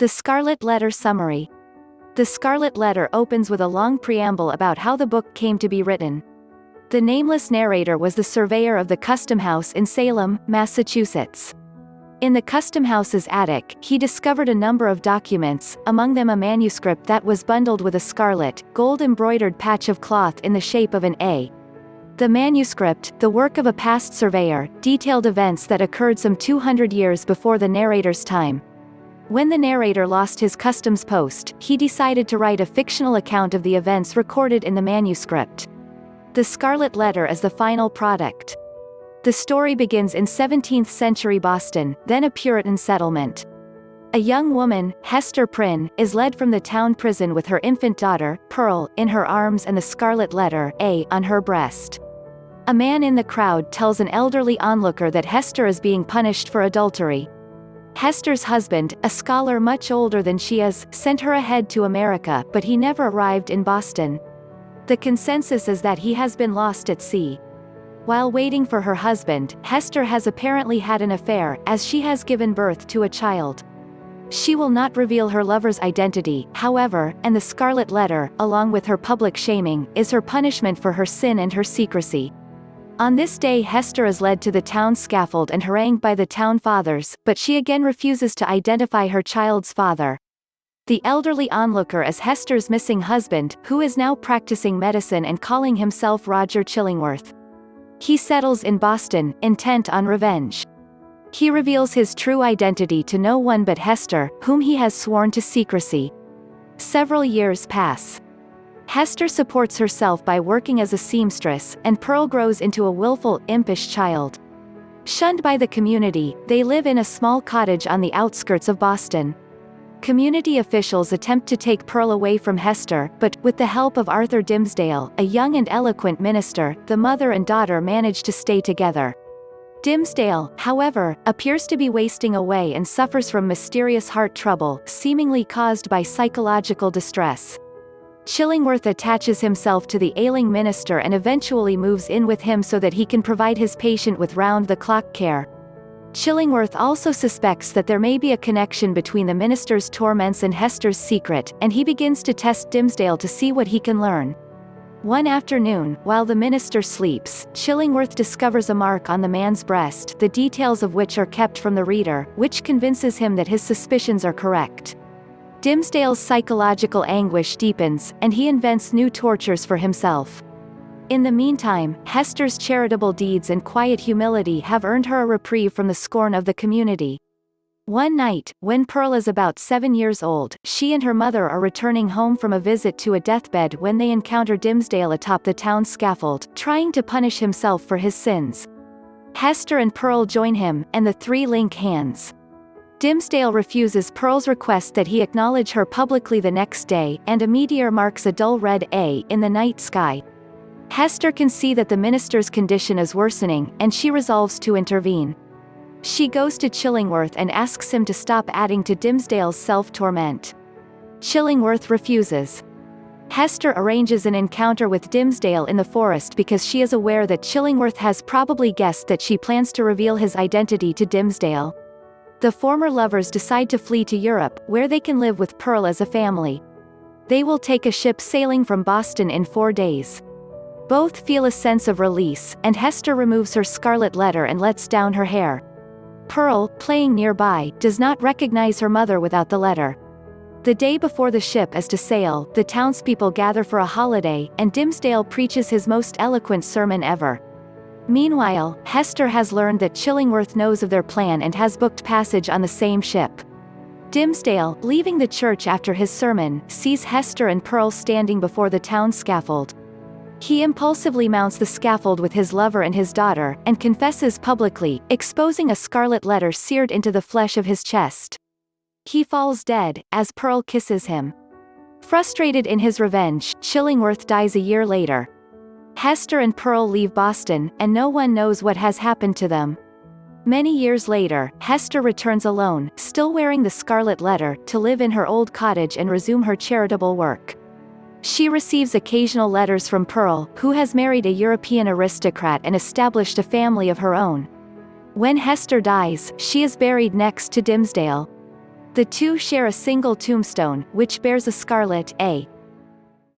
The Scarlet Letter Summary. The Scarlet Letter opens with a long preamble about how the book came to be written. The nameless narrator was the surveyor of the custom house in Salem, Massachusetts. In the custom house's attic, he discovered a number of documents, among them a manuscript that was bundled with a scarlet, gold-embroidered patch of cloth in the shape of an A. The manuscript, the work of a past surveyor, detailed events that occurred some 200 years before the narrator's time. When the narrator lost his customs post, he decided to write a fictional account of the events recorded in the manuscript. The Scarlet Letter is the final product. The story begins in 17th-century Boston, then a Puritan settlement. A young woman, Hester Prynne, is led from the town prison with her infant daughter, Pearl, in her arms and the Scarlet Letter, A, on her breast. A man in the crowd tells an elderly onlooker that Hester is being punished for adultery. Hester's husband, a scholar much older than she is, sent her ahead to America, but he never arrived in Boston. The consensus is that he has been lost at sea. While waiting for her husband, Hester has apparently had an affair, as she has given birth to a child. She will not reveal her lover's identity, however, and the Scarlet Letter, along with her public shaming, is her punishment for her sin and her secrecy. On this day Hester is led to the town scaffold and harangued by the town fathers, but she again refuses to identify her child's father. The elderly onlooker is Hester's missing husband, who is now practicing medicine and calling himself Roger Chillingworth. He settles in Boston, intent on revenge. He reveals his true identity to no one but Hester, whom he has sworn to secrecy. Several years pass. Hester supports herself by working as a seamstress, and Pearl grows into a willful, impish child. Shunned by the community, they live in a small cottage on the outskirts of Boston. Community officials attempt to take Pearl away from Hester, but, with the help of Arthur Dimmesdale, a young and eloquent minister, the mother and daughter manage to stay together. Dimmesdale, however, appears to be wasting away and suffers from mysterious heart trouble, seemingly caused by psychological distress. Chillingworth attaches himself to the ailing minister and eventually moves in with him so that he can provide his patient with round-the-clock care. Chillingworth also suspects that there may be a connection between the minister's torments and Hester's secret, and he begins to test Dimmesdale to see what he can learn. One afternoon, while the minister sleeps, Chillingworth discovers a mark on the man's breast, the details of which are kept from the reader, which convinces him that his suspicions are correct. Dimmesdale's psychological anguish deepens, and he invents new tortures for himself. In the meantime, Hester's charitable deeds and quiet humility have earned her a reprieve from the scorn of the community. One night, when Pearl is about 7 years old, she and her mother are returning home from a visit to a deathbed when they encounter Dimmesdale atop the town scaffold, trying to punish himself for his sins. Hester and Pearl join him, and the three link hands. Dimmesdale refuses Pearl's request that he acknowledge her publicly the next day, and a meteor marks a dull red A in the night sky. Hester can see that the minister's condition is worsening, and she resolves to intervene. She goes to Chillingworth and asks him to stop adding to Dimmesdale's self-torment. Chillingworth refuses. Hester arranges an encounter with Dimmesdale in the forest because she is aware that Chillingworth has probably guessed that she plans to reveal his identity to Dimmesdale. The former lovers decide to flee to Europe, where they can live with Pearl as a family. They will take a ship sailing from Boston in 4 days. Both feel a sense of release, and Hester removes her scarlet letter and lets down her hair. Pearl, playing nearby, does not recognize her mother without the letter. The day before the ship is to sail, the townspeople gather for a holiday, and Dimmesdale preaches his most eloquent sermon ever. Meanwhile, Hester has learned that Chillingworth knows of their plan and has booked passage on the same ship. Dimmesdale, leaving the church after his sermon, sees Hester and Pearl standing before the town scaffold. He impulsively mounts the scaffold with his lover and his daughter, and confesses publicly, exposing a scarlet letter seared into the flesh of his chest. He falls dead, as Pearl kisses him. Frustrated in his revenge, Chillingworth dies a year later. Hester and Pearl leave Boston, and no one knows what has happened to them. Many years later, Hester returns alone, still wearing the scarlet letter, to live in her old cottage and resume her charitable work. She receives occasional letters from Pearl, who has married a European aristocrat and established a family of her own. When Hester dies, she is buried next to Dimmesdale. The two share a single tombstone, which bears a scarlet A.